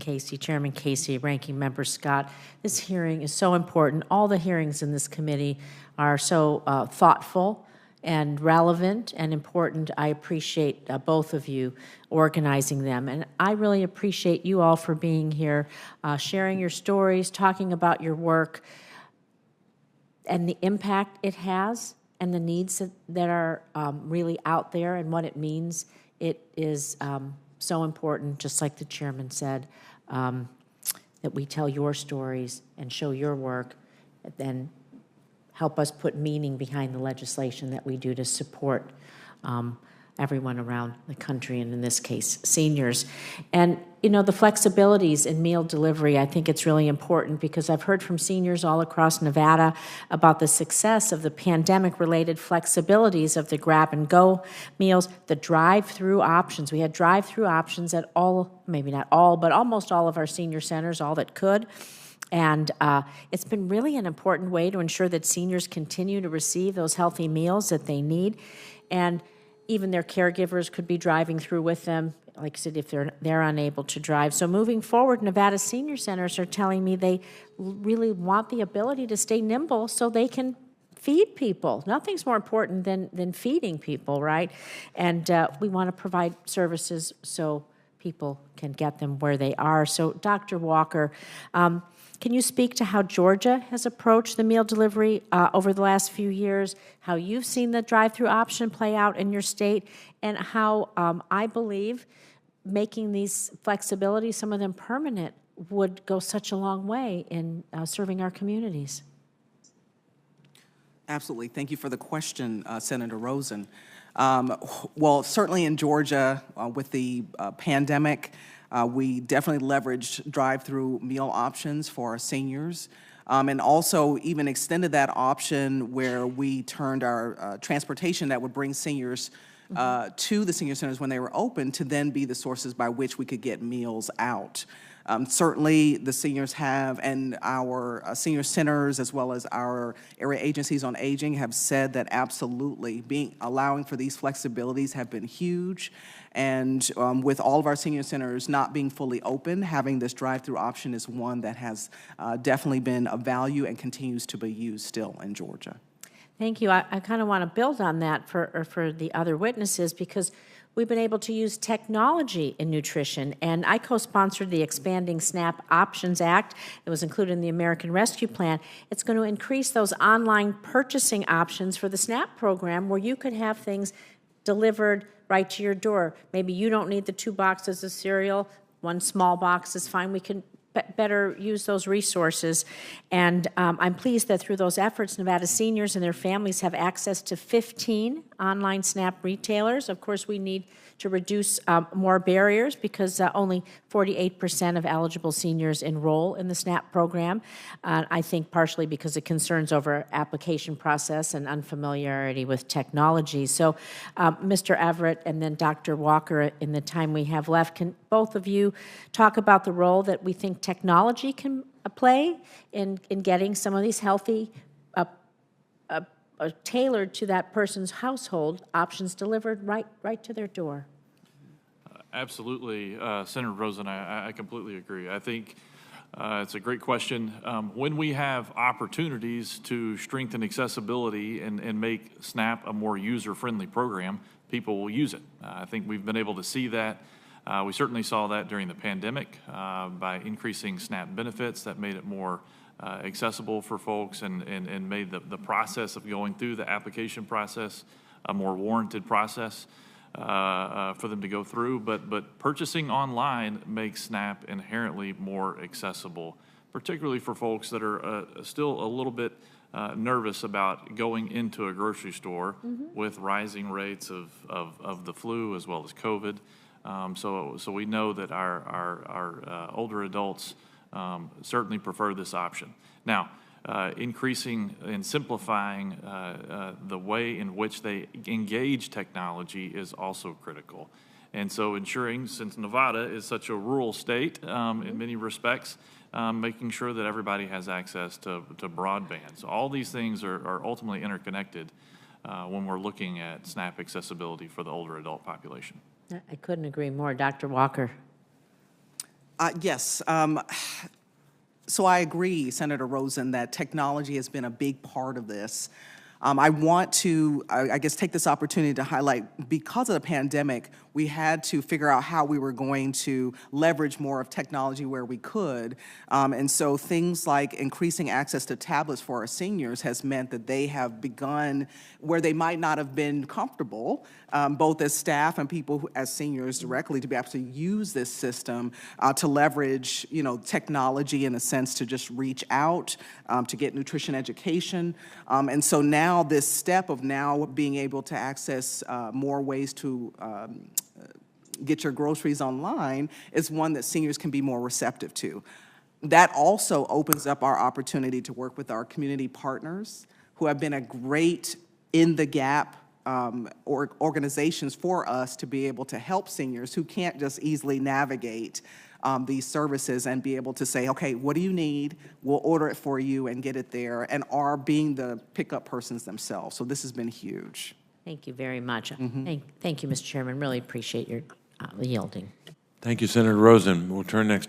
Casey, Chairman Casey, Ranking Member Scott. This hearing is so important. All the hearings in this committee are so thoughtful and relevant and important. I appreciate both of you organizing them. And I really appreciate you all for being here, sharing your stories, talking about your work and the impact it has and the needs that are really out there and what it means. It is so important, just like the chairman said, that we tell your stories and show your work, and then help us put meaning behind the legislation that we do to support everyone around the country, and in this case, seniors. And, you know, the flexibilities in meal delivery, I think it's really important because I've heard from seniors all across Nevada about the success of the pandemic-related flexibilities of the grab-and-go meals, the drive-through options. We had drive-through options at all, maybe not all, but almost all of our senior centers, all that could. And it's been really an important way to ensure that seniors continue to receive those healthy meals that they need. And even their caregivers could be driving through with them, like I said, if they're unable to drive. So moving forward, Nevada senior centers are telling me they really want the ability to stay nimble so they can feed people. Nothing's more important than feeding people, right? And we want to provide services so people can get them where they are. So Dr. Walker, can you speak to how Georgia has approached the meal delivery over the last few years, how you've seen the drive-through option play out in your state, and how I believe making these flexibilities, some of them permanent, would go such a long way in serving our communities? Absolutely. Thank you for the question, Senator Rosen. Well, certainly in Georgia, with the pandemic, we definitely leveraged drive-through meal options for our seniors, and also even extended that option where we turned our transportation that would bring seniors to the senior centers when they were open to then be the sources by which we could get meals out. Certainly, the seniors have, and our senior centers, as well as our area agencies on aging, have said that absolutely allowing for these flexibilities have been huge. And with all of our senior centers not being fully open, having this drive-through option is one that has definitely been of value and continues to be used still in Georgia. Thank you. I kind of want to build on that for the other witnesses, because we've been able to use technology in nutrition, and I co-sponsored the Expanding SNAP Options Act. It was included in the American Rescue Plan. It's going to increase those online purchasing options for the SNAP program, where you could have things delivered right to your door. Maybe you don't need the 2 boxes of cereal. 1 small box is fine. We can better use those resources. And I'm pleased that through those efforts, Nevada seniors and their families have access to 15 online SNAP retailers. Of course, we need to reduce more barriers because only 48% of eligible seniors enroll in the SNAP program. I think partially because of concerns over application process and unfamiliarity with technology. So Mr. Everett and then Dr. Walker, in the time we have left, can both of you talk about the role that we think technology can play in getting some of these healthy, tailored to that person's household options delivered right to their door? Absolutely, Senator Rosen, I completely agree. I think it's a great question. When we have opportunities to strengthen accessibility and make SNAP a more user-friendly program, people will use it. I think we've been able to see that. We certainly saw that during the pandemic by increasing SNAP benefits. That made it more accessible for folks and made the process of going through the application process a more warranted process for them to go through. But purchasing online makes SNAP inherently more accessible, particularly for folks that are still a little bit nervous about going into a grocery store with rising rates of the flu as well as COVID. So we know that our older adults certainly prefer this option. Now, increasing and simplifying the way in which they engage technology is also critical. And so ensuring, since Nevada is such a rural state in many respects, making sure that everybody has access to broadband. So all these things are ultimately interconnected when we're looking at SNAP accessibility for the older adult population. I couldn't agree more. Dr. Walker. Yes. So I agree, Senator Rosen, that technology has been a big part of this. I want to, I guess, take this opportunity to highlight, because of the pandemic, we had to figure out how we were going to leverage more of technology where we could. And so things like increasing access to tablets for our seniors has meant that they have begun where they might not have been comfortable, both as staff and people as seniors directly, to be able to use this system to leverage, technology in a sense to just reach out, to get nutrition education. And so now this step of now being able to access more ways to get your groceries online is one that seniors can be more receptive to. That also opens up our opportunity to work with our community partners who have been a great in-the-gap organizations for us to be able to help seniors who can't just easily navigate these services and be able to say, okay, what do you need? We'll order it for you and get it there, and are being the pickup persons themselves. So this has been huge. Thank you very much. Thank you, Mr. Chairman. Really appreciate your yielding. Thank you, Senator Rosen. We'll turn next